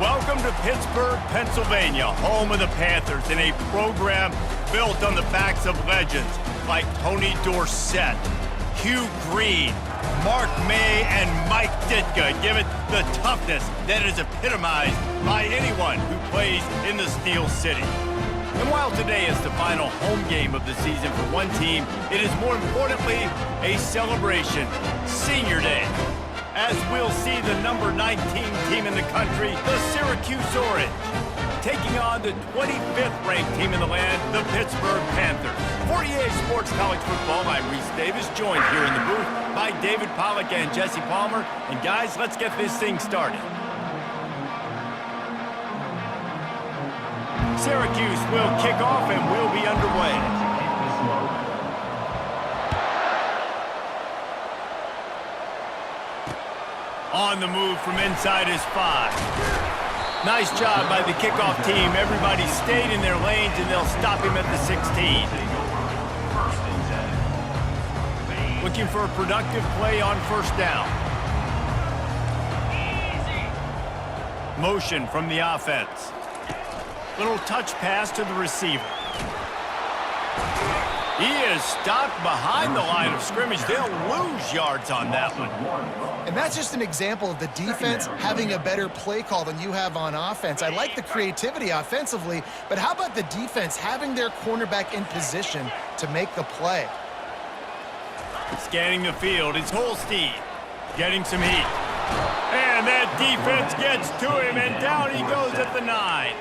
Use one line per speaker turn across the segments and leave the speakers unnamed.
Welcome to Pittsburgh, Pennsylvania, home of the Panthers, in a program built on the backs of legends like Tony Dorsett, Hugh Green, Mark May, and Mike Ditka. Give it the toughness that is epitomized by anyone who plays in the Steel City. And while today is the final home game of the season for one team, it is more importantly a celebration, Senior Day, as we'll see the number 19 team in the country, the Syracuse Orange, taking on the 25th ranked team in the land, the Pittsburgh Panthers. For EA Sports College Football, I'm Reese Davis, joined here in the booth by David Pollack and Jesse Palmer. And guys, let's get this thing started. Syracuse will kick off and we'll be underway. On the move from inside his 5. Nice job by the kickoff team. Everybody stayed in their lanes, and they'll stop him at the 16. Looking for a productive play on first down. Motion from the offense. Little touch pass to the receiver. He is stopped behind the line of scrimmage. They'll lose yards on that one.
And that's just an example of the defense having a better play call than you have on offense. I like the creativity offensively, but how about the defense having their cornerback in position to make the play?
Scanning the field, it's Holstein getting some heat. And that defense gets to him, and down he goes at the 9.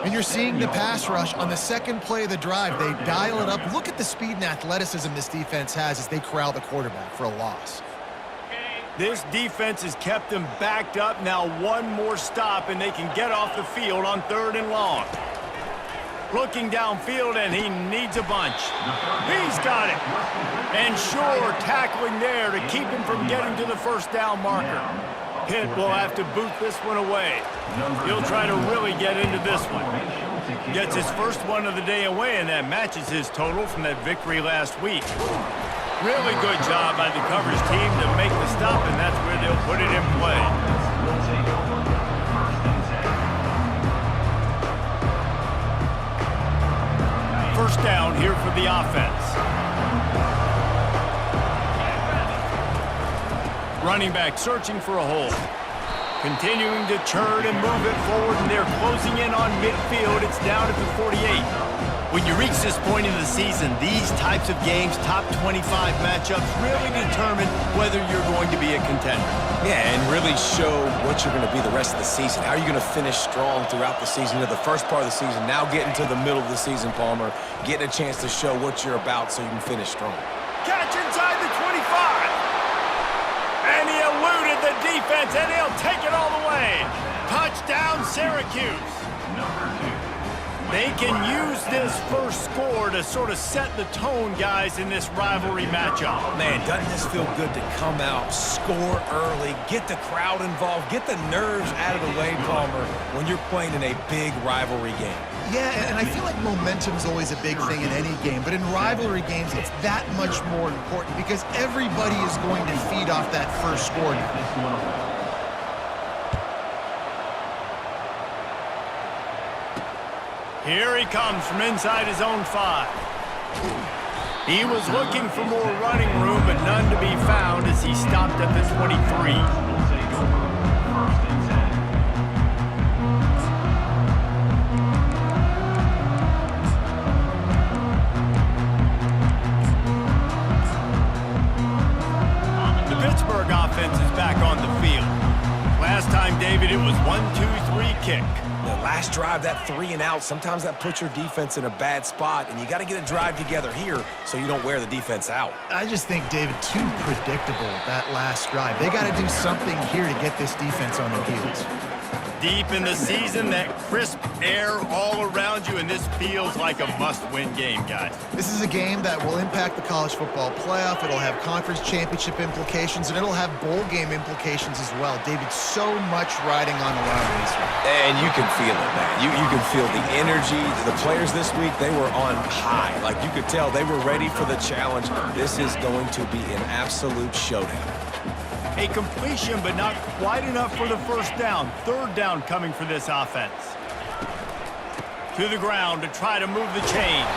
And you're seeing the pass rush on the second play of the drive. They dial it up. Look at the speed and athleticism this defense has as they corral the quarterback for a loss.
This defense has kept them backed up. Now one more stop, and they can get off the field on 3rd and long. Looking downfield, and he needs a bunch. He's got it. And sure, tackling there to keep him from getting to the first down marker. Pitt will have to boot this one away. He'll try to really get into this one. Gets his first one of the day away, and that matches his total from that victory last week. Really good job by the coverage team to make the stop, and that's where they'll put it in play. First down here for the offense. Running back searching for a hole. Continuing to churn and move it forward, and they're closing in on midfield. It's down at the 48. When you reach this point in the season, these types of games, top 25 matchups, really determine whether you're going to be a contender.
Yeah, and really show what you're going to be the rest of the season. How are you going to finish strong throughout the season? You know, the first part of the season, now getting to the middle of the season, Palmer, getting a chance to show what you're about so you can finish strong.
Catch inside the 25. And he eluded the defense, and he'll take it all the way. Touchdown, Syracuse. They can use this first score to sort of set the tone, guys, in this rivalry matchup.
Man, doesn't this feel good to come out, score early, get the crowd involved, get the nerves out of the way, Palmer, when you're playing in a big rivalry game?
Yeah, and I feel like momentum is always a big thing in any game, but in rivalry games, it's that much more important because everybody is going to feed off that first score now.
Here he comes from inside his own 5. He was looking for more running room, but none to be found as he stopped at the 23. The Pittsburgh offense is back on the field. Last time, David, it was 1-2-3 kick.
The last drive, that 3 and out, sometimes that puts your defense in a bad spot, and you got to get a drive together here so you don't wear the defense out.
I just think, David, too predictable, that last drive. They got to do something here to get this defense on their heels.
Deep in the season, that crisp air all around you, and this feels like a must-win game, guys.
This is a game that will impact the college football playoff. It'll have conference championship implications, and it'll have bowl game implications as well. David, so much riding on the line this week.
And you can feel it, man. You can feel the energy. The players this week, they were on high. Like, you could tell they were ready for the challenge. This is going to be an absolute showdown.
A completion, but not quite enough for the first down. Third down coming for this offense. To the ground to try to move the chains.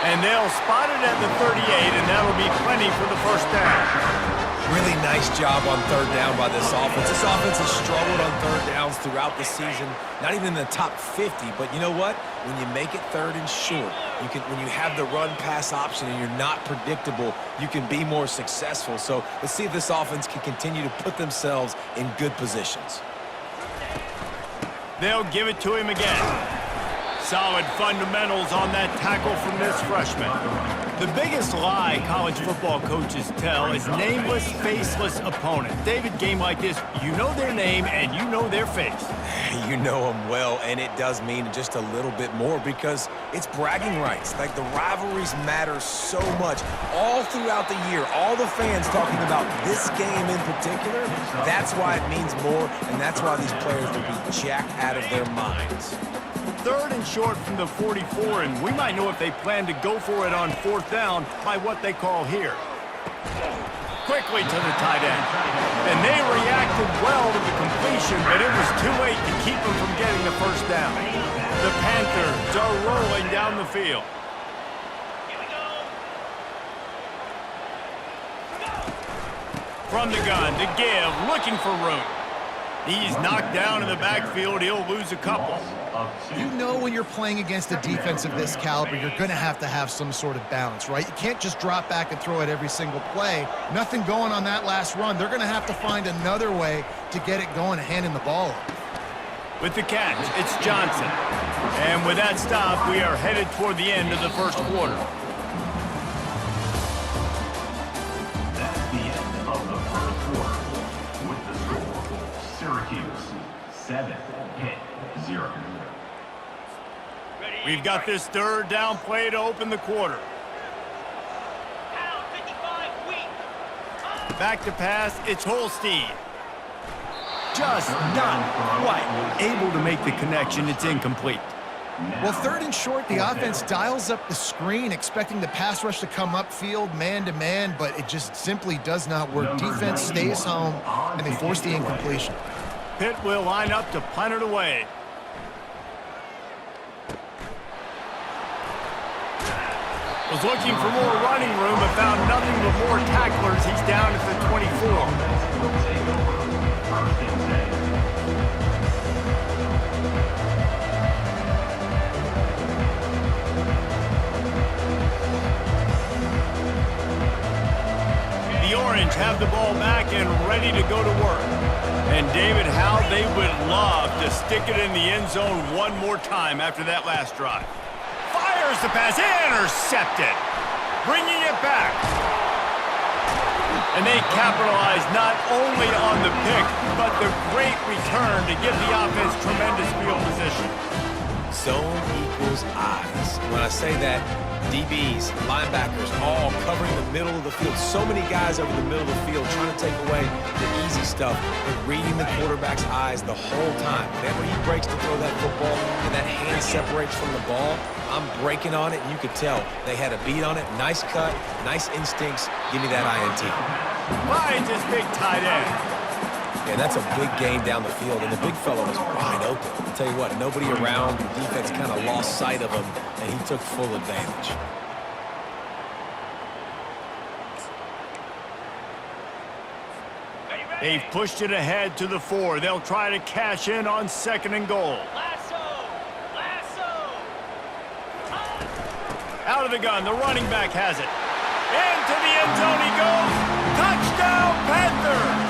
And they'll spot it at the 38, and that'll be plenty for the first down.
Really nice job on third down by this offense. This offense has struggled on third downs throughout the season. Not even in the top 50, but you know what? When you make it third and short, when you have the run-pass option and you're not predictable, you can be more successful. So let's see if this offense can continue to put themselves in good positions.
They'll give it to him again. Solid fundamentals on that tackle from this freshman. The biggest lie college football coaches tell is nameless, faceless opponent. David, game like this, you know their name and you know their face.
You know them well, and it does mean just a little bit more because it's bragging rights. Like, the rivalries matter so much all throughout the year. All the fans talking about this game in particular, that's why it means more, and that's why these players will be jacked out of their minds.
Third and short from the 44, and we might know if they plan to go for it on fourth down by what they call here. Quickly to the tight end. And they reacted well to the completion, but it was too late to keep them from getting the first down. The Panthers are rolling down the field. From the gun to give, looking for room. He's knocked down in the backfield. He'll lose a couple.
You know when you're playing against a defense of this caliber, you're going to have some sort of balance, right? You can't just drop back and throw it every single play. Nothing going on that last run. They're going to have to find another way to get it going and handing the ball off.
With the catch, it's Johnson. And with that stop, we are headed toward the end of the first quarter.
That's the end of the first quarter. With the score, Syracuse 7, PITT 0.
We've got this third down play to open the quarter. Back to pass, it's Holstein. Just not quite able to make the connection. It's incomplete.
Well, third and short, the offense dials up the screen, expecting the pass rush to come upfield man-to-man, but it just simply does not work. Defense stays home, and they force the incompletion.
Pitt will line up to punt it away. Was looking for more running room, but found nothing but more tacklers. He's down at the 24. The Orange have the ball back and ready to go to work. And David, how they would love to stick it in the end zone one more time after that last drive. Fires the pass, intercepted, bringing it back. And they capitalize not only on the pick, but the great return to give the offense tremendous field position.
Zone equals eyes. When I say that, DBs, linebackers, all covering the middle of the field. So many guys over the middle of the field trying to take away the easy stuff, but reading the quarterback's eyes the whole time. Whenever he breaks to throw that football and that hand separates from the ball, I'm breaking on it, and you could tell they had a beat on it. Nice cut, nice instincts. Give me that INT.
Finds his big tight end.
Yeah, that's a big gain down the field, and the big fella was wide open. I'll tell you what, nobody around. The defense kind of lost sight of him, and he took full advantage.
They've pushed it ahead to the 4. They'll try to cash in on second and goal. Out of the gun, the running back has it. Into the end zone he goes. Touchdown, Panthers!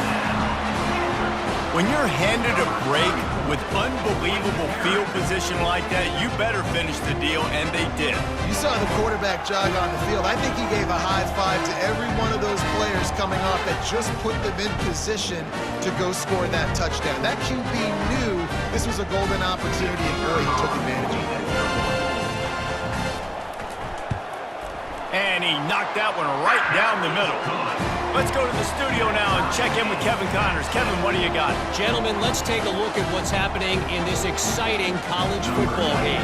When you're handed a break with unbelievable field position like that, you better finish the deal, and they did.
You saw the quarterback jog on the field. I think he gave a high five to every one of those players coming off that just put them in position to go score that touchdown. That QB knew this was a golden opportunity, and boy, he took advantage of it.
And he knocked that one right down the middle. Let's go to the studio now and check in with Kevin Connors. Kevin, what do you got?
Gentlemen, let's take a look at what's happening in this exciting college football game.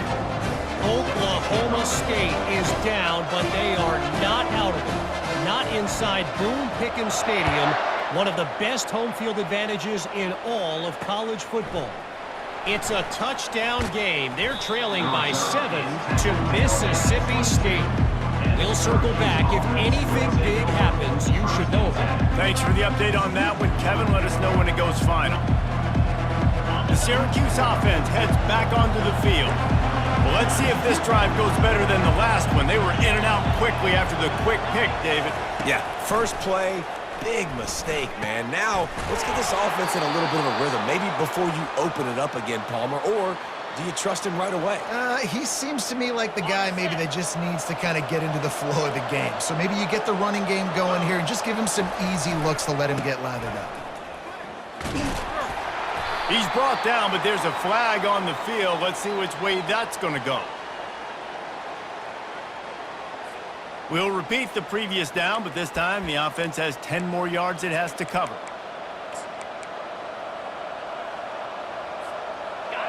Oklahoma State is down, but they are not out of it. Not inside Boone Pickens Stadium. One of the best home field advantages in all of college football. It's a touchdown game. They're trailing by 7 to Mississippi State. We'll circle back. If anything big happens, you should know about it.
Thanks for the update on that one, Kevin. Let us know when it goes final. The Syracuse offense heads back onto the field. Well, let's see if this drive goes better than the last one. They were in and out quickly after the quick pick, David.
Yeah, first play, big mistake, man. Now, let's get this offense in a little bit of a rhythm. Maybe before you open it up again, Palmer, or do you trust him right away?
He seems to me like the guy maybe that just needs to kind of get into the flow of the game. So maybe you get the running game going here and just give him some easy looks to let him get lathered up.
He's brought down, but there's a flag on the field. Let's see which way that's going to go. We'll repeat the previous down, but this time the offense has 10 more yards it has to cover.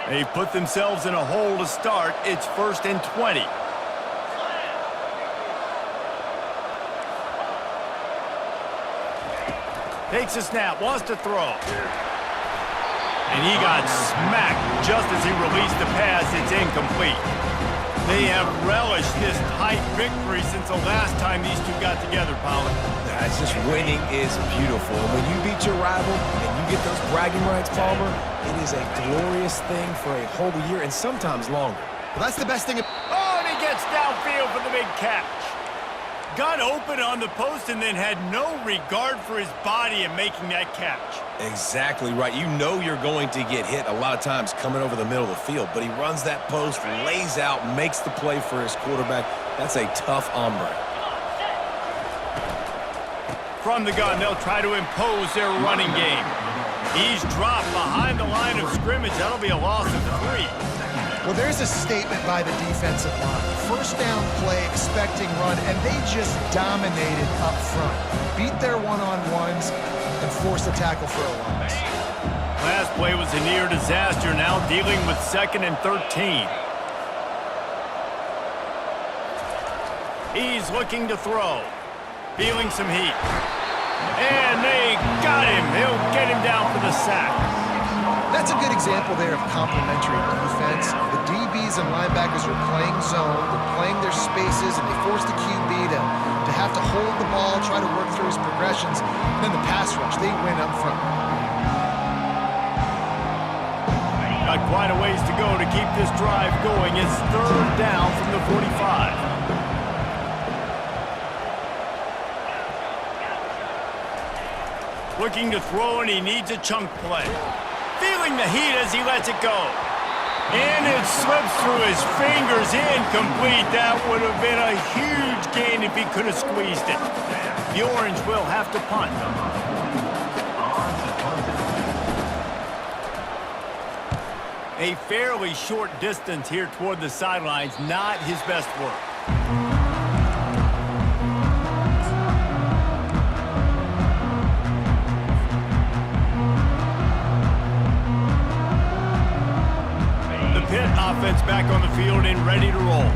They put themselves in a hole to start. It's 1st and 20. Takes a snap, wants to throw. And he got smacked just as he released the pass. It's incomplete. They have relished this tight victory since the last time these two got together, Pollard.
It's just winning is beautiful. When you beat your rival and you get those bragging rights, Palmer, it is a glorious thing for a whole year and sometimes longer.
Well, that's the best thing.
Oh, and he gets downfield for the big catch. Got open on the post and then had no regard for his body in making that catch.
Exactly right. You know you're going to get hit a lot of times coming over the middle of the field, but he runs that post, lays out, makes the play for his quarterback. That's a tough hombre.
From the gun, they'll try to impose their running game. He's dropped behind the line of scrimmage. That'll be a loss of 3.
Well, there's a statement by the defensive line. First down play, expecting run, and they just dominated up front. Beat their one-on-ones and forced a tackle for a loss.
Last play was a near disaster, now dealing with 2nd and 13. He's looking to throw. Feeling some heat. And they got him. He'll get him down for the sack.
That's a good example there of complementary defense. The DBs and linebackers are playing zone, they're playing their spaces, and they force the QB to have to hold the ball, try to work through his progressions, and then the pass rush, they win up front.
Got quite a ways to go to keep this drive going. It's 3rd down from the 45. Looking to throw, and he needs a chunk play. Feeling the heat as he lets it go. And it slips through his fingers, incomplete. That would have been a huge gain if he could have squeezed it. The Orange will have to punt. A fairly short distance here toward the sidelines, not his best work. PITT offense back on the field and ready to roll.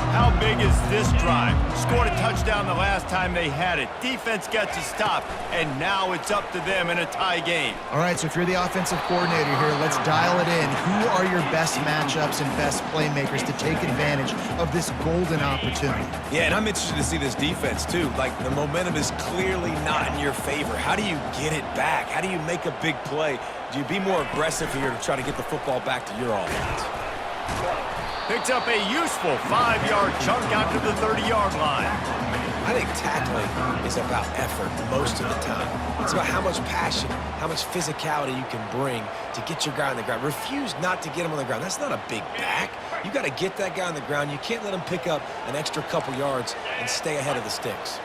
How big is this drive? Scored a touchdown the last time they had it. Defense gets a stop, and now it's up to them in a tie game.
All right, so if you're the offensive coordinator here, let's dial it in. Who are your best matchups and best playmakers to take advantage of this golden opportunity?
Yeah, and I'm interested to see this defense, too. Like, the momentum is clearly not in your favor. How do you get it back? How do you make a big play? Do you be more aggressive here to try to get the football back to your offense?
Picks up a useful 5-yard chunk out to the 30-yard line.
I think tackling is about effort most of the time. It's about how much passion, how much physicality you can bring to get your guy on the ground. Refuse not to get him on the ground. That's not a big back. You got to get that guy on the ground. You can't let him pick up an extra couple yards and stay ahead of the sticks.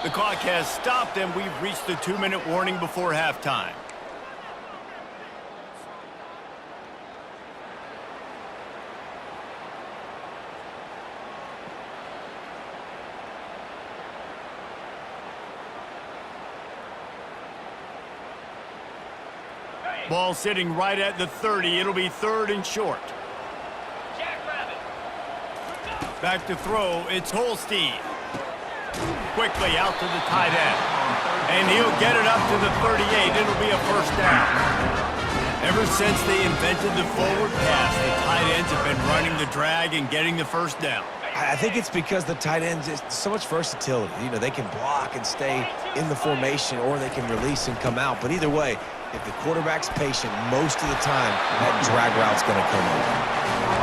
The clock has stopped, and we've reached the 2-minute warning before halftime. Ball sitting right at the 30. It'll be 3rd and short. Back to throw, it's Holstein. Quickly out to the tight end. And he'll get it up to the 38. It'll be a first down. Ever since they invented the forward pass, the tight ends have been running the drag and getting the first down.
I think it's because the tight ends is so much versatility. You know, they can block and stay in the formation, or they can release and come out. But either way, if the quarterback's patient, most of the time, that drag route's going to come over.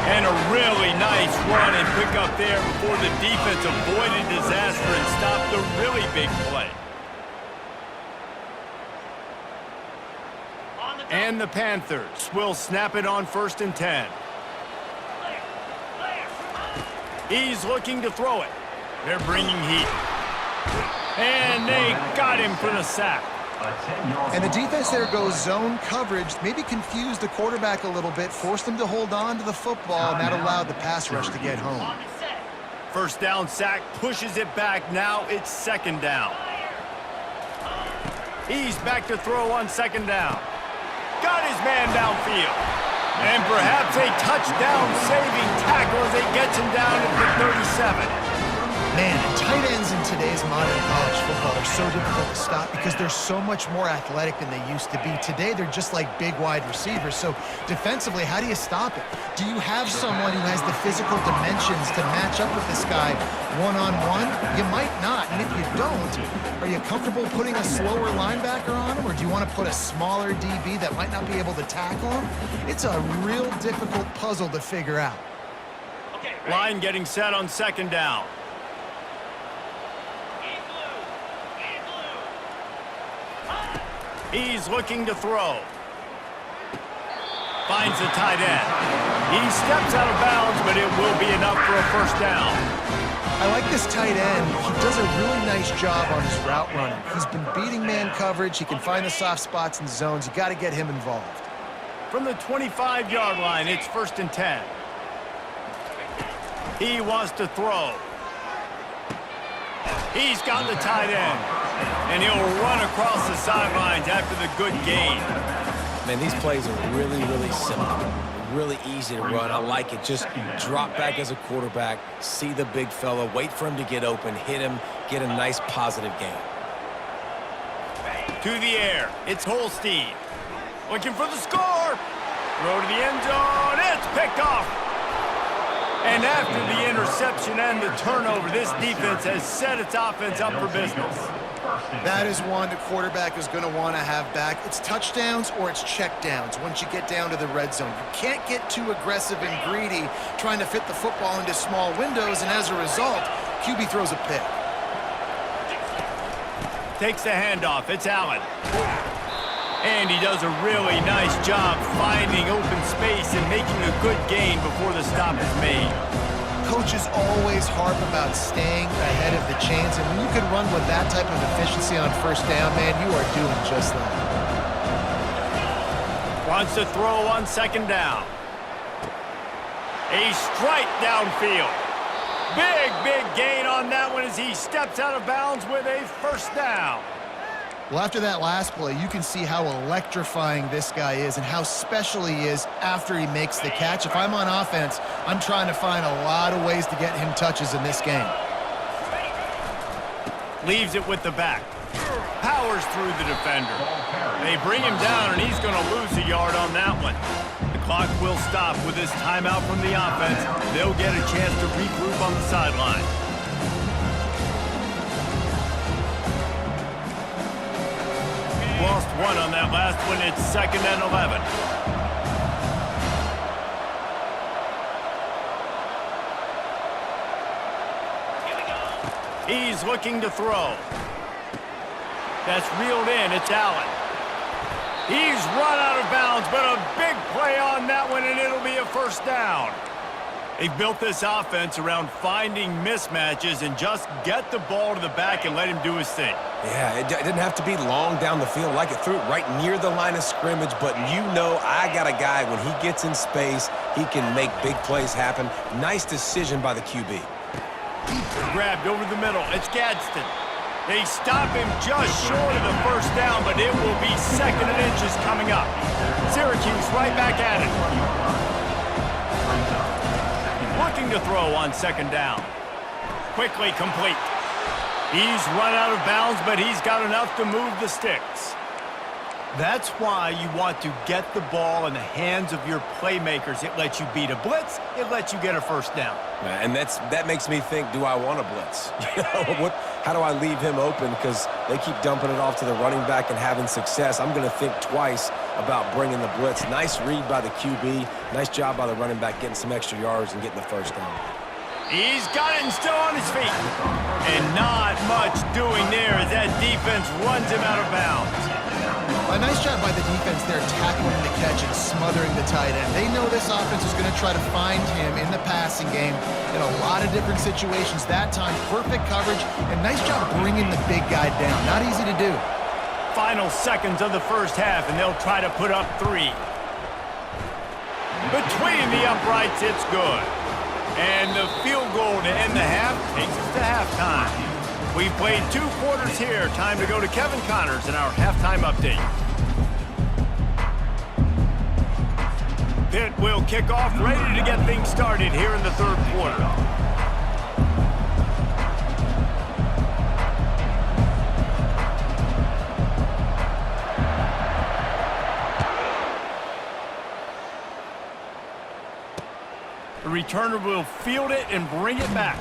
And a really nice run and pick up there before the defense avoided disaster and stopped the really big play. And the Panthers will snap it on 1st and 10. He's looking to throw it. They're bringing heat. And they got him for the sack.
And the defense there goes zone coverage, maybe confused the quarterback a little bit, forced him to hold on to the football, and that allowed the pass rush to get home.
First down sack, pushes it back. Now it's 2nd down. He's back to throw on 2nd down. Got his man downfield. And perhaps a touchdown-saving tackle as he gets him down at the 37.
Man, tight ends in today's modern college football are so difficult to stop because they're so much more athletic than they used to be. Today, they're just like big wide receivers. So defensively, how do you stop it? Do you have someone who has the physical dimensions to match up with this guy one-on-one? You might not. And if you don't, are you comfortable putting a slower linebacker on him? Or do you want to put a smaller DB that might not be able to tackle him? It's a real difficult puzzle to figure out.
Line getting set on 2nd down. He's looking to throw. Finds the tight end. He steps out of bounds, but it will be enough for a first down.
I like this tight end. He does a really nice job on his route running. He's been beating man coverage. He can find the soft spots and zones. You got to get him involved.
From the 25-yard line, it's 1st and 10. He wants to throw. He's got the tight end. And he'll run across the sidelines after the good gain.
Man, these plays are really, really simple. Really easy to run. I like it. Just drop back as a quarterback, see the big fella, wait for him to get open, hit him, get a nice positive gain.
To the air, it's Holstein. Looking for the score. Throw to the end zone. It's picked off. And after the interception and the turnover, this defense has set its offense up for business.
That is one the quarterback is going to want to have back. It's touchdowns or it's checkdowns once you get down to the red zone. You can't get too aggressive and greedy trying to fit the football into small windows, and as a result, QB throws a pick.
Takes the handoff. It's Allen. And he does a really nice job finding open space and making a good gain before the stop is made.
Coaches always harp about staying ahead of the chains, and when you can run with that type of efficiency on first down, man, you are doing just that.
Wants to throw on 2nd down. A strike downfield. Big gain on that one as he steps out of bounds with a first down.
Well, after that last play, you can see how electrifying this guy is and how special he is after he makes the catch. If I'm on offense, I'm trying to find a lot of ways to get him touches in this game.
Leaves it with the back. Powers through the defender. They bring him down, and he's going to lose a yard on that one. The clock will stop with this timeout from the offense. They'll get a chance to regroup on the sideline. Lost one on that last one. It's 2nd and 11. He's looking to throw. That's reeled in. It's Allen. He's run out of bounds, but a big play on that one, and it'll be a first down. They've built this offense around finding mismatches and just get the ball to the back and let him do his thing.
Yeah, it didn't have to be long down the field. Like it threw it right near the line of scrimmage, but you know I got a guy, when he gets in space, he can make big plays happen. Nice decision by the QB.
Grabbed over the middle. It's Gadsden. They stop him just short of the first down, but it will be 2nd and inches coming up. Syracuse right back at it. looking to throw on second down. Quickly complete. He's run out of bounds, but he's got enough to move the sticks. That's why you want to get the ball in the hands of your playmakers. It lets you beat a blitz. It lets you get a first down.
And that makes me think, do I want a blitz? How do I leave him open? Because they keep dumping it off to the running back and having success. I'm going to think twice about bringing the blitz. Nice read by the QB. Nice job by the running back getting some extra yards and getting the first down.
He's got it and still on his feet. And not much doing there as that defense runs him out of bounds.
A nice job by the defense there, tackling the catch and smothering the tight end. They know this offense is going to try to find him in the passing game in a lot of different situations. That time, perfect coverage, and nice job bringing the big guy down. Not easy to do.
Final seconds of the first half, and they'll try to put up 3. Between the uprights, it's good. And the field goal to end the half takes us to halftime. We've played 2 quarters here. Time to go to Kevin Connors in our halftime update. Pitt will kick off, ready to get things started here in the third quarter. The returner will field it and bring it back.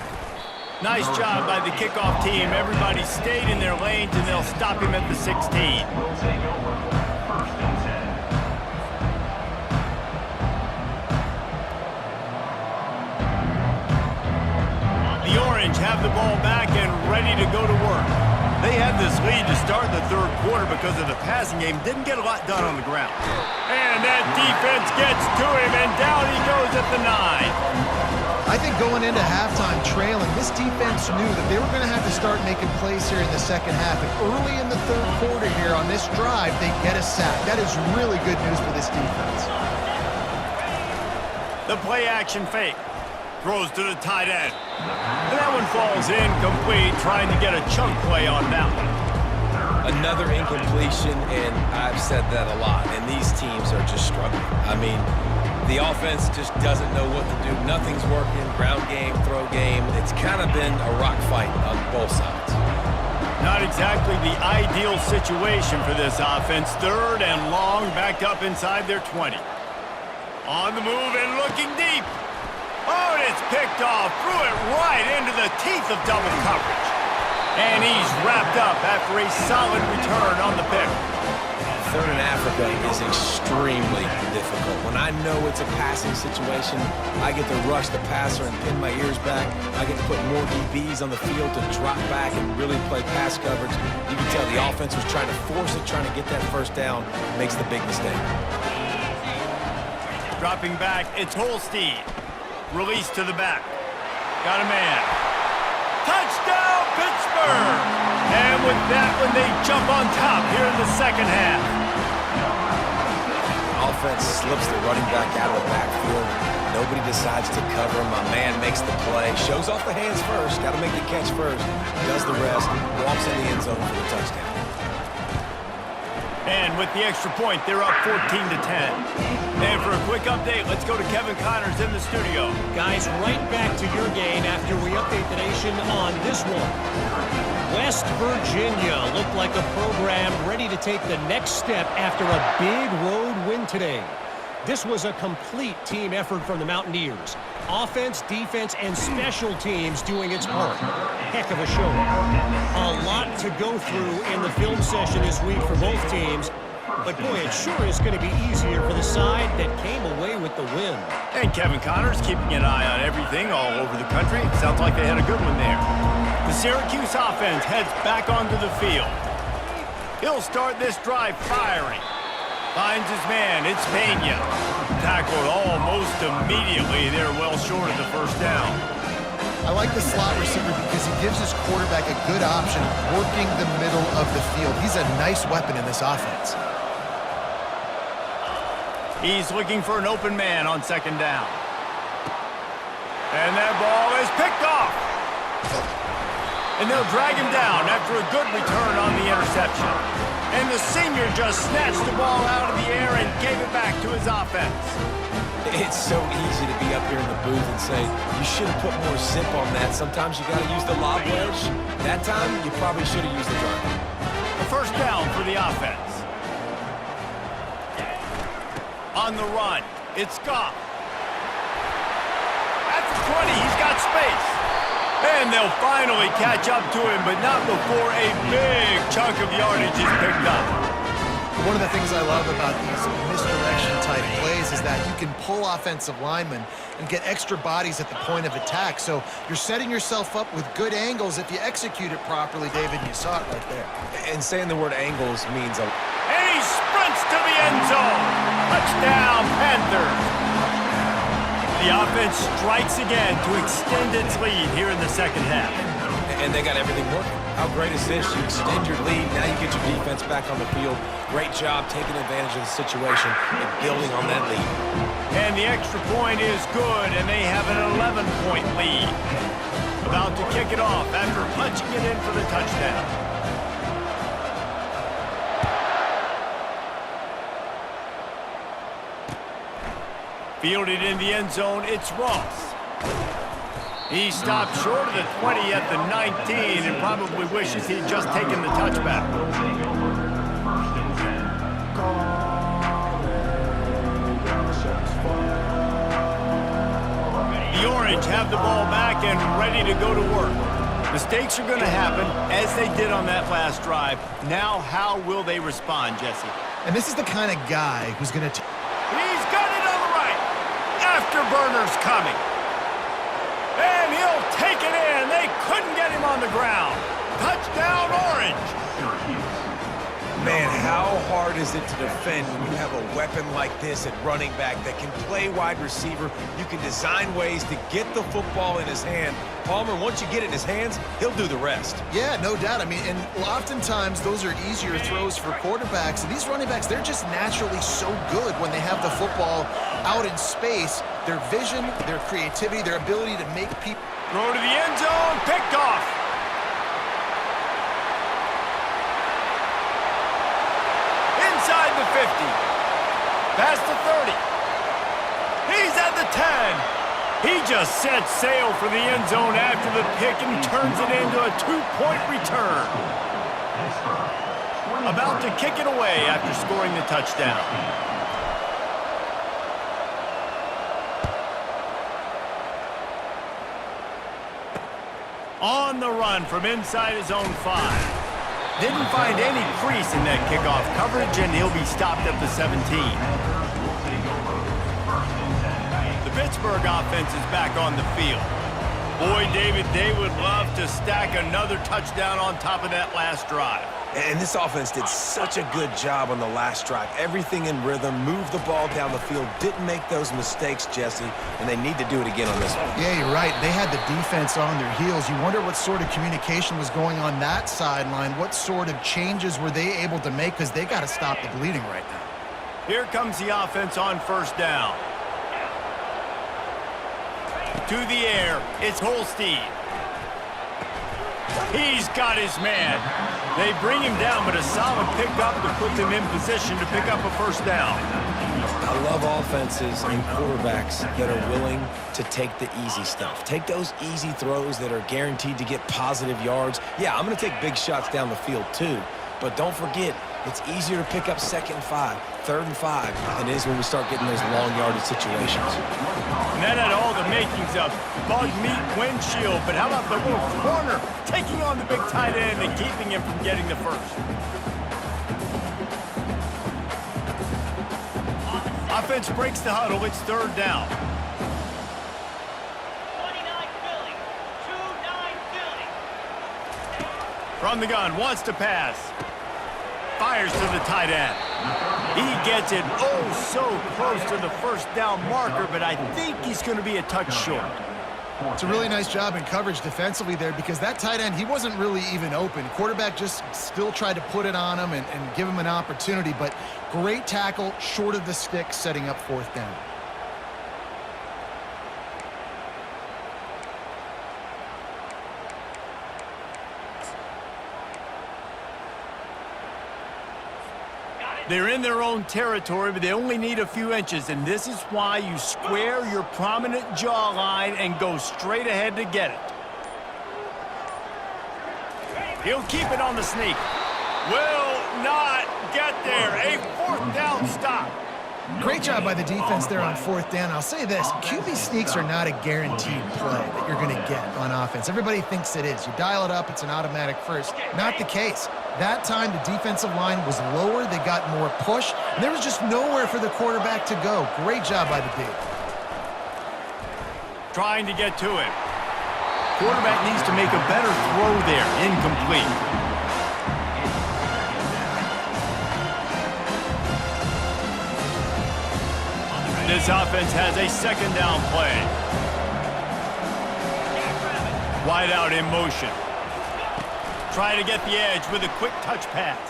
Nice job by the kickoff team. Everybody stayed in their lanes, and they'll stop him at the 16.
Will take over. First and 10.
The Orange have the ball back and ready to go to work. They had this lead to start the third quarter because of the passing game. Didn't get a lot done on the ground. And that defense gets to him, and down he goes at the 9.
I think going into halftime trailing, this defense knew that they were going to have to start making plays here in the second half. And early in the third quarter here on this drive, they get a sack. That is really good news for this defense.
The play-action fake. Throws to the tight end. And that one falls incomplete, trying to get a chunk play on that one.
Another incompletion, and I've said that a lot, and these teams are just struggling. I mean, the offense just doesn't know what to do. Nothing's working. Ground game, throw game. It's kind of been a rock fight on both sides.
Not exactly the ideal situation for this offense. Third and long, backed up inside their 20. On the move and looking deep. Oh, and it's picked off. Threw it right into the teeth of double coverage. And he's wrapped up after a solid return on the pick.
Third in Africa is extremely difficult. When I know it's a passing situation, I get to rush the passer and pin my ears back. I get to put more DBs on the field to drop back and really play pass coverage. You can tell the offense was trying to force it, trying to get that first down, makes the big mistake.
Dropping back, it's Holstein. Release to the back. Got a man. Touchdown, Pittsburgh! And with that one, they jump on top here in the second half.
Offense slips the running back out of the backfield. Nobody decides to cover him. My man makes the play. Shows off the hands first. Got to make the catch first. Does the rest. Walks in the end zone for the touchdown.
And with the extra point, they're up 14-10. And for a quick update, let's go to Kevin Connors in the studio.
Guys, right back to your game after we update the nation on this one. West Virginia looked like a program ready to take the next step after a big road win today. This was a complete team effort from the Mountaineers. Offense, defense, and special teams doing its part. Heck of a show. A lot to go through in the film session this week for both teams. But boy, it sure is going to be easier for the side that came away with the win.
And Kevin Connors keeping an eye on everything all over the country. Sounds like they had a good one there. The Syracuse offense heads back onto the field. He'll start this drive firing. Finds his man, it's Pena. Tackled almost immediately. They're well short of the first down.
I like the slot receiver because he gives his quarterback a good option working the middle of the field. He's a nice weapon in this offense.
He's looking for an open man on second down. And that ball is picked off. And they'll drag him down after a good return on the interception. And the senior just snatched the ball out of the air and gave it back to his offense.
It's so easy to be up here in the booth and say, you should have put more zip on that. Sometimes you got to use the lob wedge. That time, you probably should have used the drive.
A first down for the offense. On the run, it's Goff. At the 20, he's got space. And they'll finally catch up to him, but not before a big chunk of yardage is picked up.
One of the things I love about these misdirection-type plays is that you can pull offensive linemen and get extra bodies at the point of attack. So you're setting yourself up with good angles if you execute it properly, David. You saw it right there.
And saying the word angles means a...
And he sprints to the end zone. Touchdown, Panthers. The offense strikes again to extend its lead here in the second half.
And they got everything working. How great is this? You extend your lead, now you get your defense back on the field. Great job taking advantage of the situation and building on that lead.
And the extra point is good, and they have an 11-point lead. About to kick it off after punching it in for the touchdown. Fielded in the end zone, it's Ross. He stopped short of the 20 at the 19 and probably wishes he'd just taken the touchback. The Orange have the ball back and ready to go to work. Mistakes are going to happen, as they did on that last drive. Now, how will they respond, Jesse?
And this is the kind of guy who's going to...
He's got it on the right. Afterburner's coming. And he'll take it in. They couldn't get him on the ground. Touchdown, Orange.
Man, how hard is it to defend when you have a weapon like this at running back that can play wide receiver? You can design ways to get the football in his hand. Palmer, once you get it in his hands, he'll do the rest.
Yeah, no doubt. I mean, and oftentimes those are easier throws for quarterbacks. And these running backs, they're just naturally so good when they have the football out in space. Their vision, their creativity, their ability to make people...
Throw to the end zone, picked off. Inside the 50. Past the 30. He's at the 10. He just sets sail for the end zone after the pick and turns it into a 2-point return. About to kick it away after scoring the touchdown. On the run from inside his own 5. Didn't find any crease in that kickoff coverage, and he'll be stopped at the 17. The Pittsburgh offense is back on the field. Boy, David, they would love to stack another touchdown on top of that last drive.
And this offense did such a good job on the last drive. Everything in rhythm, moved the ball down the field, didn't make those mistakes, Jesse, and they need to do it again on this one.
Yeah, you're right. They had the defense on their heels. You wonder what sort of communication was going on that sideline. What sort of changes were they able to make? Because they got to stop the bleeding right now.
Here comes the offense on first down. To the air, it's Holstein. He's got his man. They bring him down, but a solid pickup to put them in position to pick up a first down.
I love offenses and quarterbacks that are willing to take the easy stuff. Take those easy throws that are guaranteed to get positive yards. Yeah, I'm going to take big shots down the field too, but don't forget, it's easier to pick up 2nd and 5, 3rd and 5 than it is when we start getting those long yardage situations.
And that had all the makings of bug meat windshield, but how about the little corner taking on the big tight end and keeping him from getting the first? Offense breaks the huddle. It's 3rd down.
29 Philly. 2-9 Philly.
From the gun, wants to pass. Fires to the tight end. He gets it oh so close to the first down marker, but I think he's going to be a touch short.
It's a really nice job in coverage defensively there because that tight end, he wasn't really even open. Quarterback just still tried to put it on him and give him an opportunity, but great tackle, short of the stick, setting up 4th down.
They're in their own territory, but they only need a few inches, and this is why you square your prominent jawline and go straight ahead to get it. He'll keep it on the sneak. Will not get there. A fourth down stop.
Great job by the defense there on fourth down. I'll say this, QB sneaks are not a guaranteed play that you're going to get on offense. Everybody thinks it is. You dial it up, it's an automatic first. Not the case. That time, the defensive line was lower. They got more push, and there was just nowhere for the quarterback to go. Great job by the D.
Trying to get to him. Quarterback needs to make a better throw there. Incomplete. This offense has a second down play. Wide out in motion. Try to get the edge with a quick touch pass.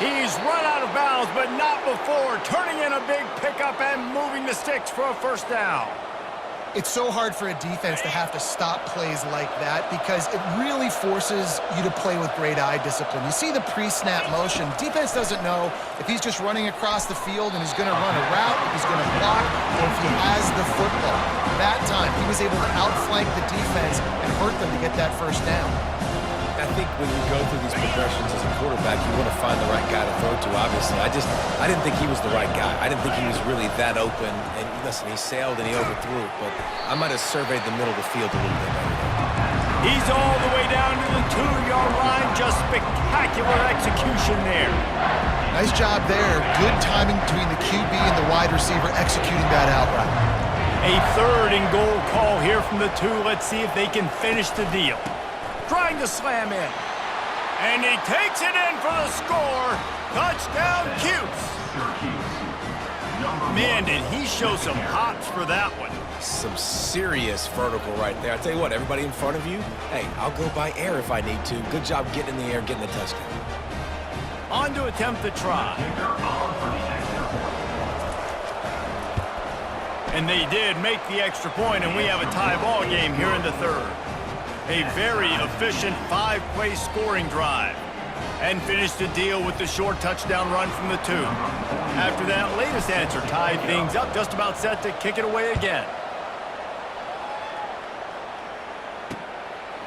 He's run out of bounds, but not before. Turning in a big pickup and moving the sticks for a first down.
It's so hard for a defense to have to stop plays like that because it really forces you to play with great eye discipline. You see the pre-snap motion. Defense doesn't know if he's just running across the field and he's going to run a route, if he's going to block, or if he has the football. That time, he was able to outflank the defense and hurt them to get that first down.
I think when you go through these progressions as a quarterback, you want to find the right guy to throw to, obviously. I didn't think he was the right guy. I didn't think he was really that open. And listen, he sailed and he overthrew it, but I might have surveyed the middle of the field a little bit better.
He's all the way down to the 2-yard line. Just spectacular execution there.
Nice job there. Good timing between the QB and the wide receiver executing that out route.
A third and goal call here from the 2. Let's see if they can finish the deal. Trying to slam in. And he takes it in for the score. Touchdown, Cuse. Man, did he show some hops for that one.
Some serious vertical right there. I tell you what, everybody in front of you, hey, I'll go by air if I need to. Good job getting in the air, getting the touchdown.
On to attempt the try. And they did make the extra point, and we have a tie ball game here in the third. A very efficient 5-play scoring drive. And finished the deal with the short touchdown run from the 2. After that latest answer tied things up, just about set to kick it away again.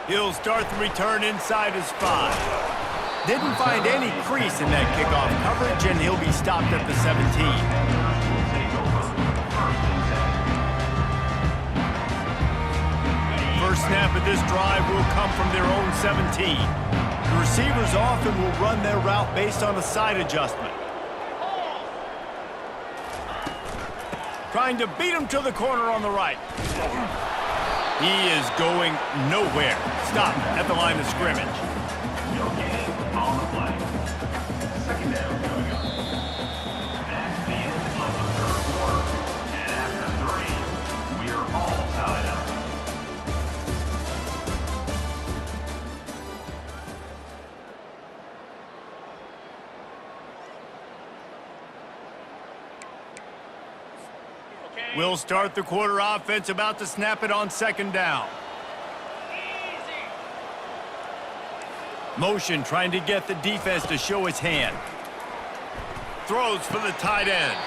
He'll start the return inside his 5. Didn't find any crease in that kickoff coverage, and he'll be stopped at the 17. First snap of this drive will come from their own 17. The receivers often will run their route based on a side adjustment. Trying to beat him to the corner on the right. He is going nowhere. Stop at the line of scrimmage.
No gain on the play. Second down coming up. That's the end of the third quarter. And after 3, we are all tied up.
We'll start the quarter offense, about to snap it on second down. Motion trying to get the defense to show its hand. Throws for the tight end.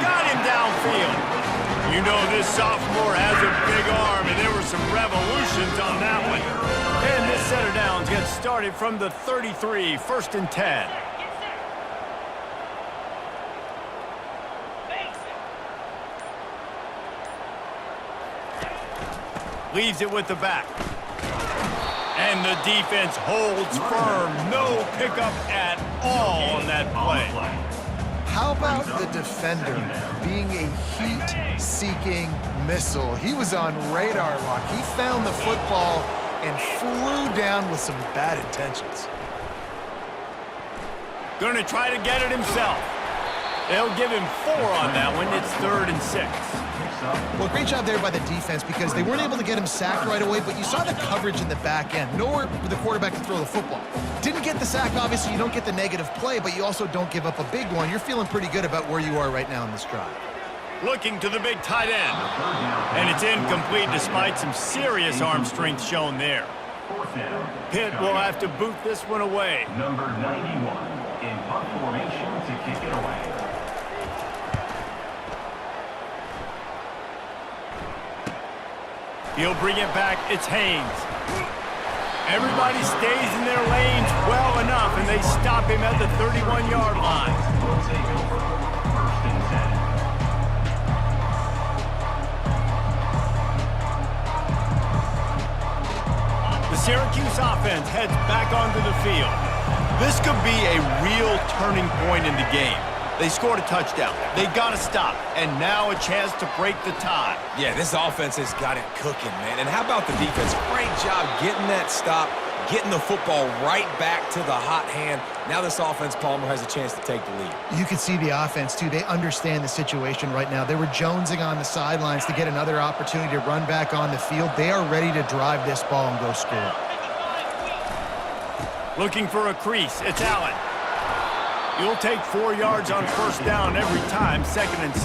Got him downfield. You know this sophomore has a big arm, and there were some revolutions on that one. And this set of downs gets started from the 33, 1st and 10. Leaves it with the back. And the defense holds firm. No pickup at all on that play.
How about the defender being a heat-seeking missile? He was on radar lock. He found the football and flew down with some bad intentions.
Gonna try to get it himself. They'll give him 4 on that one. It's 3rd and 6.
Well, great job there by the defense because they weren't able to get him sacked right away, but you saw the coverage in the back end. Nowhere for the quarterback to throw the football. Didn't get the sack, obviously. You don't get the negative play, but you also don't give up a big one. You're feeling pretty good about where you are right now in this drive.
Looking to the big tight end. And it's incomplete despite some serious arm strength shown there.
Fourth down.
Pitt will have to boot this one away.
Number 91 in punt formation to kick it away.
He'll bring it back. It's Haynes. Everybody stays in their lanes well enough, and they stop him at the 31-yard line.
We'll take over. First and 10.
The Syracuse offense heads back onto the field. This could be a real turning point in the game. They scored a touchdown. They got to stop, and now a chance to break the tie.
Yeah, this offense has got it cooking, man. And how about the defense? Great job getting that stop, getting the football right back to the hot hand. Now this offense, Palmer, has a chance to take the lead.
You can see the offense, too. They understand the situation right now. They were jonesing on the sidelines to get another opportunity to run back on the field. They are ready to drive this ball and go score.
Looking for a crease. It's Allen. You'll take 4 yards on first down every time, 2nd and 6.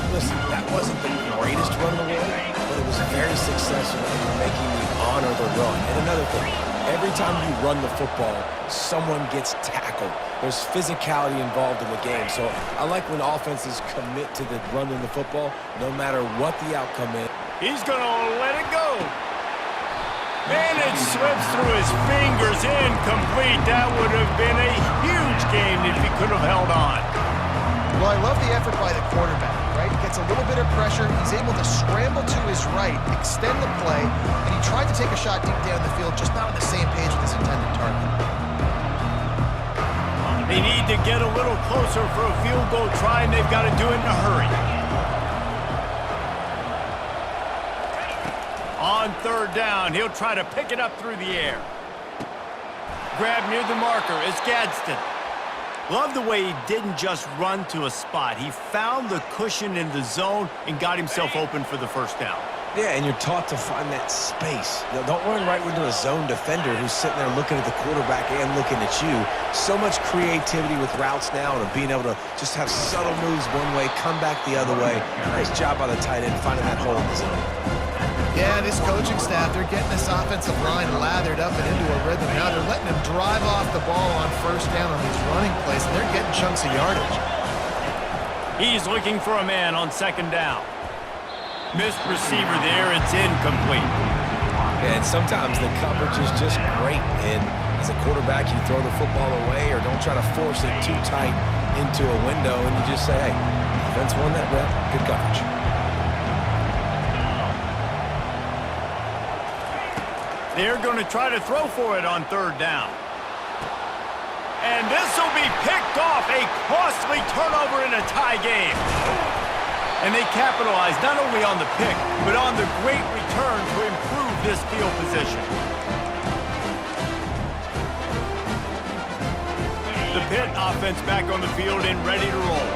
Listen, that wasn't the greatest run in the world, but it was very successful in making you honor the run. And another thing, every time you run the football, someone gets tackled. There's physicality involved in the game. So I like when offenses commit to the running the football, no matter what the outcome is.
He's going to let it go. And it slips through his fingers, incomplete. That would have been a huge game if he could have held on.
Well, I love the effort by the quarterback, right? Gets a little bit of pressure. He's able to scramble to his right, extend the play, and he tried to take a shot deep down the field, just not on the same page with his intended target.
They need to get a little closer for a field goal try, and they've got to do it in a hurry. On third down, he'll try to pick it up through the air. Grab near the marker. It's Gadsden. Love the way he didn't just run to a spot. He found the cushion in the zone and got himself open for the first down.
Yeah, and you're taught to find that space. Now, don't run right into a zone defender who's sitting there looking at the quarterback and looking at you. So much creativity with routes now and being able to just have subtle moves one way, come back the other way. Nice job by the tight end finding that hole in the zone.
Yeah, this coaching staff, they're getting this offensive line lathered up and into a rhythm. Now they're letting them drive off the ball on first down on these running plays, and they're getting chunks of yardage.
He's looking for a man on 2nd down. Missed receiver there. It's incomplete.
And sometimes the coverage is just great. And as a quarterback, you throw the football away or don't try to force it too tight into a window, and you just say, hey, defense won that rep, good coverage.
They're going to try to throw for it on 3rd down. And this will be picked off. A costly turnover in a tie game. And they capitalize not only on the pick, but on the great return to improve this field position. The Pitt offense back on the field and ready to roll.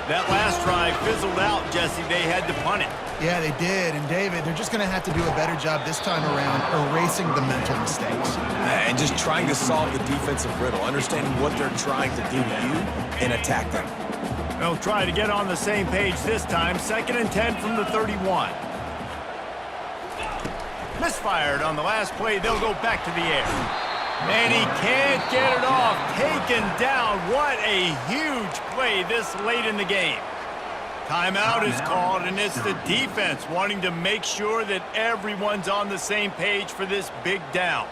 That last drive fizzled out, Jesse. They had to punt it.
Yeah, they did. And, David, they're just going to have to do a better job this time around erasing the mental mistakes.
And just trying to solve the defensive riddle, understanding what they're trying to do to you and attack them.
They'll try to get on the same page this time. 2nd and 10 from the 31. Misfired on the last play. They'll go back to the air. And he can't get it off. Taken down. What a huge play this late in the game. Timeout is called, and it's the defense wanting to make sure that everyone's on the same page for this big down.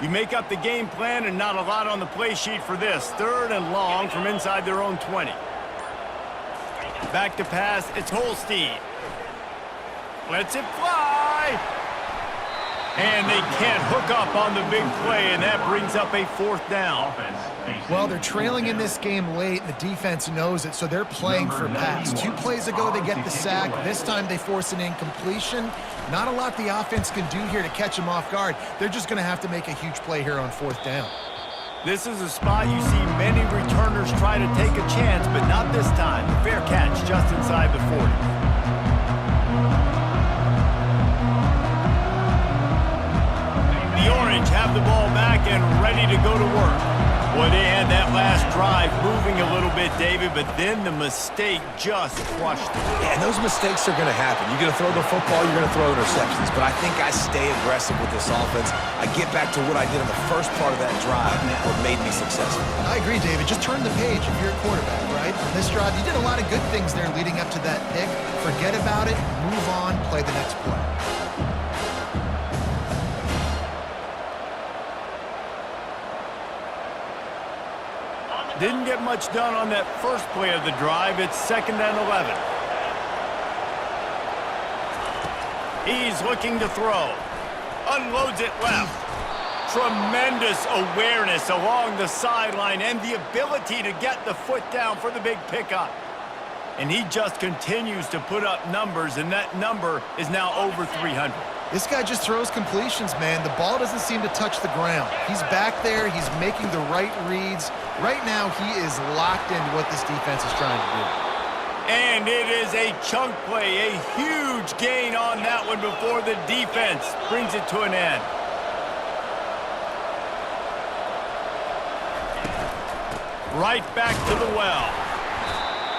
You make up the game plan and not a lot on the play sheet for this. 3rd and long from inside their own 20. Back to pass, it's Holstein. Lets it fly. And they can't hook up on the big play, and that brings up a 4th down.
Well, they're trailing in this game late. The defense knows it, so they're playing for pass. 2 plays ago, they get the sack. This time, they force an incompletion. Not a lot the offense can do here to catch them off guard. They're just going to have to make a huge play here on 4th down.
This is a spot you see many returners try to take a chance, but not this time. Fair catch just inside the 40. The Orange have the ball back and ready to go to work. Well, they had that last drive moving a little bit, David, but then the mistake just crushed them.
Yeah, and those mistakes are going to happen. You're going to throw the football, you're going to throw interceptions. But I think I stay aggressive with this offense. I get back to what I did in the first part of that drive, what made me successful.
I agree, David. Just turn the page if you're a quarterback, right? On this drive, you did a lot of good things there leading up to that pick. Forget about it, move on, play the next play.
Didn't get much done on that first play of the drive. It's 2nd and 11. He's looking to throw. Unloads it left. Tremendous awareness along the sideline and the ability to get the foot down for the big pickup. And he just continues to put up numbers, and that number is now over 300.
This guy just throws completions, man. The ball doesn't seem to touch the ground. He's back there. He's making the right reads. Right now, he is locked into what this defense is trying to do.
And it is a chunk play, a huge gain on that one before the defense brings it to an end. Right back to the well.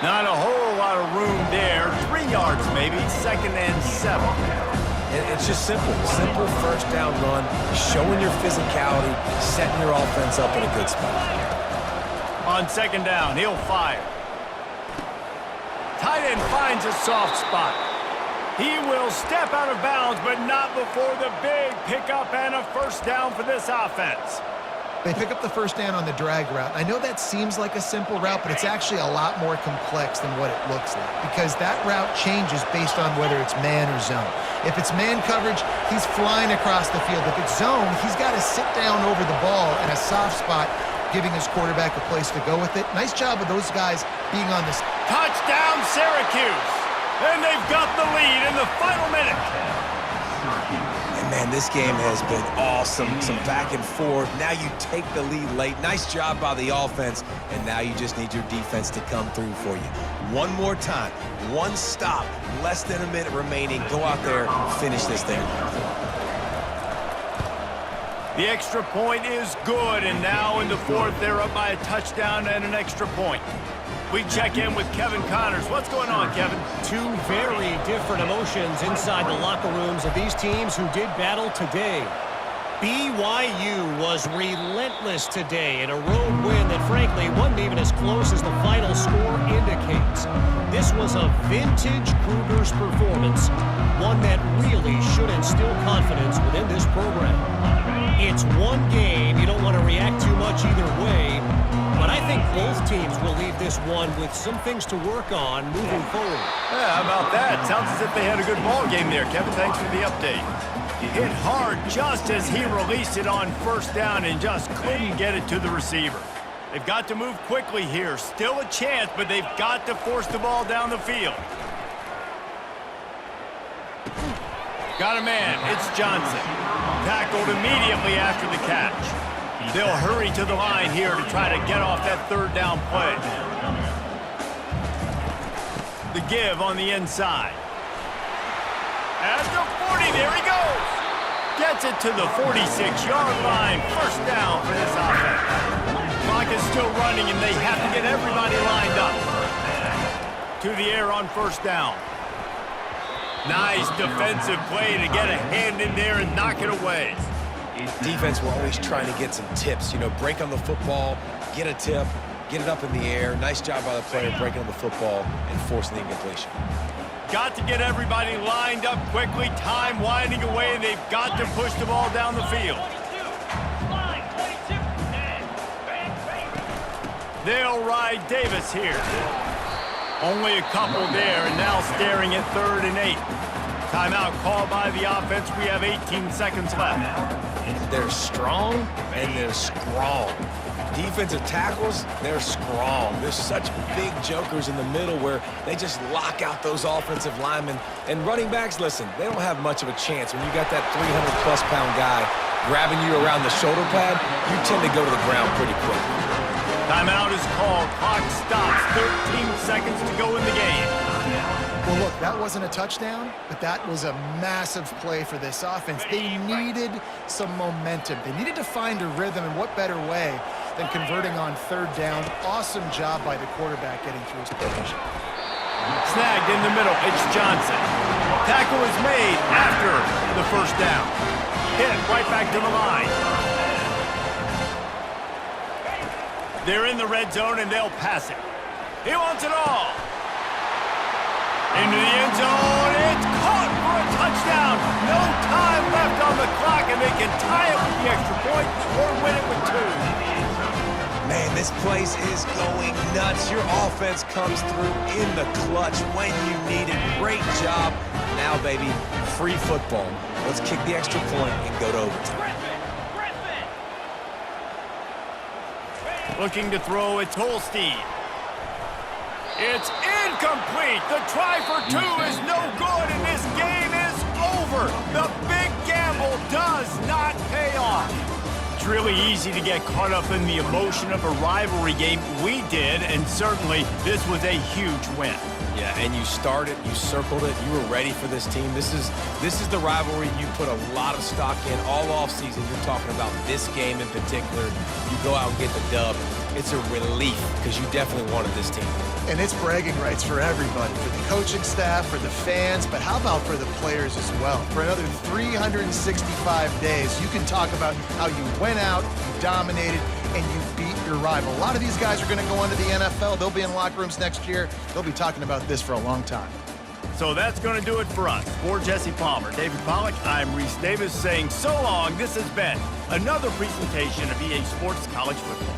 Not a whole lot of room there. 3 yards maybe, 2nd and 7.
It's just simple. Simple first down run, showing your physicality, setting your offense up in a good spot.
On 2nd down, he'll fire. Tight end finds a soft spot. He will step out of bounds, but not before the big pickup and a first down for this offense.
They pick up the first down on the drag route. I know that seems like a simple route, but it's actually a lot more complex than what it looks like because that route changes based on whether it's man or zone. If it's man coverage, he's flying across the field. If it's zone, he's got to sit down over the ball in a soft spot, giving his quarterback a place to go with it. Nice job of those guys being on this.
Touchdown, Syracuse! And they've got the lead in the final minute.
And man, this game has been awesome. Some back and forth. Now you take the lead late. Nice job by the offense. And now you just need your defense to come through for you. One more time. One stop. Less than a minute remaining. Go out there, finish this thing.
The extra point is good, and now in the fourth, they're up by a touchdown and an extra point. We check in with Kevin Connors. What's going on, Kevin?
Two very different emotions inside the locker rooms of these teams who did battle today. BYU was relentless today in a road win that frankly wasn't even as close as the final score indicates. This was a vintage Cougars performance, one that really should instill confidence within this program. It's one game, you don't want to react too much either way, but I think both teams will leave this one with some things to work on moving forward.
Yeah, how about that? Sounds as if they had a good ball game there, Kevin. Thanks for the update. Hit hard just as he released it on first down and just couldn't get it to the receiver. They've got to move quickly here. Still a chance, but they've got to force the ball down the field. Got a man. It's Johnson. Tackled immediately after the catch. They'll hurry to the line here to try to get off that third down play. The give on the inside. At the 40, there he goes. Gets it to the 46-yard line. First down for this offense. Clock is still running, and they have to get everybody lined up. To the air on first down. Nice defensive play to get a hand in there and knock it away.
Defense, we're always trying to get some tips. You know, break on the football, get a tip, get it up in the air. Nice job by the player breaking on the football and forcing the incompletion.
Got to get everybody lined up quickly. Time winding away, and they've got to push the ball down the field. They'll ride Davis here. Only a couple there, and now staring at 3rd and 8. Timeout called by the offense. We have 18 seconds left.
They're strong, and they're strong. Defensive tackles, they're strong. There's such big jokers in the middle where they just lock out those offensive linemen. And running backs, listen, they don't have much of a chance. When you got that 300-plus pound guy grabbing you around the shoulder pad, you tend to go to the ground pretty quickly.
Timeout is called. Clock stops. 13 seconds to go in the game.
Well, look, that wasn't a touchdown, but that was a massive play for this offense. They needed some momentum. They needed to find a rhythm, and what better way than converting on third down. Awesome job by the quarterback getting through his progression.
Snagged in the middle, it's Johnson. Tackle is made after the first down. Hit right back to the line. They're in the red zone and they'll pass it. He wants it all. Into the end zone, it's caught for a touchdown. No time left on the clock and they can tie it with the extra point or win it with 2.
Man, this place is going nuts. Your offense comes through in the clutch when you need it. Great job. Now, baby, free football. Let's kick the extra point and go to overtime.
Looking to throw, it's Holstein. It's incomplete. The try for 2 is no good, and this game is over. The big gamble does not pay off. It's really easy to get caught up in the emotion of a rivalry game. We did, and certainly this was a huge win.
Yeah, and you started, you circled it, you were ready for this team. This is the rivalry you put a lot of stock in all offseason. You're talking about this game in particular. You go out and get the dub. It's a relief because you definitely wanted this team.
And it's bragging rights for everybody, for the coaching staff, for the fans, but how about for the players as well? For another 365 days, you can talk about how you went out, you dominated, and you beat your rival. A lot of these guys are going to go on to the NFL. They'll be in locker rooms next year. They'll be talking about this for a long time.
So that's going to do it for us. For Jesse Palmer, David Pollack, I'm Reese Davis saying so long. This has been another presentation of EA Sports College Football.